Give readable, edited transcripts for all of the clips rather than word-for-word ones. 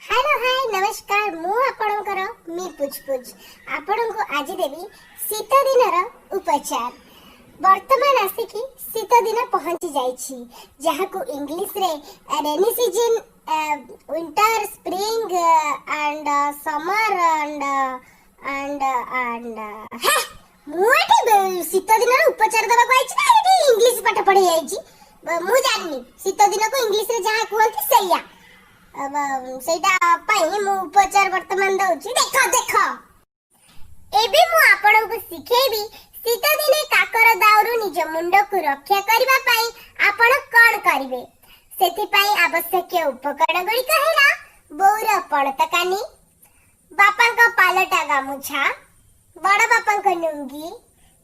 Hello hi नमस्कार मु आपणकर मी पुचपुच आपण को आज देवी शीत दिन उपचार। वर्तमान आसिकी शीत दिन पहुंची जाइछि जहा को इंग्लिश रे rainy season winter spring and summer and हे मुआटी शीत दिन उपचार दबा को आइछि ना एटी इंग्लिश पाठ पढ़ी आइछि मु जाननी शीत दिन को इंग्लिश रे जहा कहंती सैया अब सेटा पाई मु उपचार वर्तमान दउछि। देखो देखो एबे मु आपन को सिखेबी शीत दिने काकर दाउरु निज मुंड को रक्षा करबा पाई आपन कोन करिवे। सेति पाई आवश्यक उपकरण गुडी कहिला बोर पड़त कानी, बापा का पालटा गामुछा, बड़ बापा का लुंगी,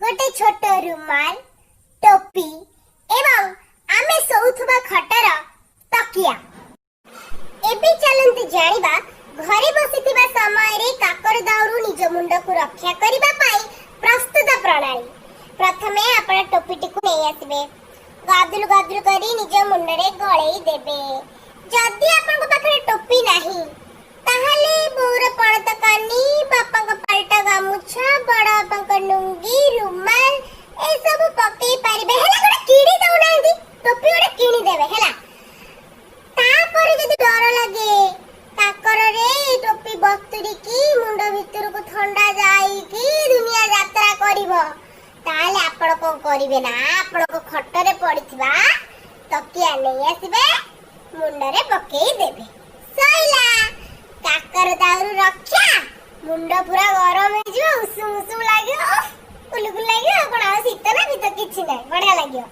गोटे छोट रुमाल, टोपी एवं आमे सोउथबा खटर तकिया। एबे चलंती जानिबा घरे बसिथिबा समय रे काकर दाउरु निज मुंड को रक्षा करिबा पाई प्रस्तुत प्रणाली। प्रथमे आपण टोपीटी को नै आसीबे, गादुल गादुल करी निज मुंड रे गळेई देबे। जदि आपण को पाखरे टोपी नाही ताहाले बोर पड़त कानी, बापा का पाल्टा गामुछा, बड़ा बापा का लुंगी, रुमाल ए सब पके पारिबे। हेला गोटे कीड़ी दउनांदी टोपी गोटे किनी देबे हेला। तापर जदि डर लागे काकर रे टोपी बतुरी की मुंड भितर को ठंडा जाई की दुनिया यात्रा करिवो ताले आपण को करिवे ना, आपण को खटरे पड़िथिबा तकिया नै आसीबे, मुंड रे पकेई देबे, सइला काकर दाउरु रक्षा। मुंड पूरा गरम हे जिवो, उसुम उसुम लागियो, कुलुकुल लागियो, कोन आ शीत ना भीतर किछि नै, बढ़िया लागियो।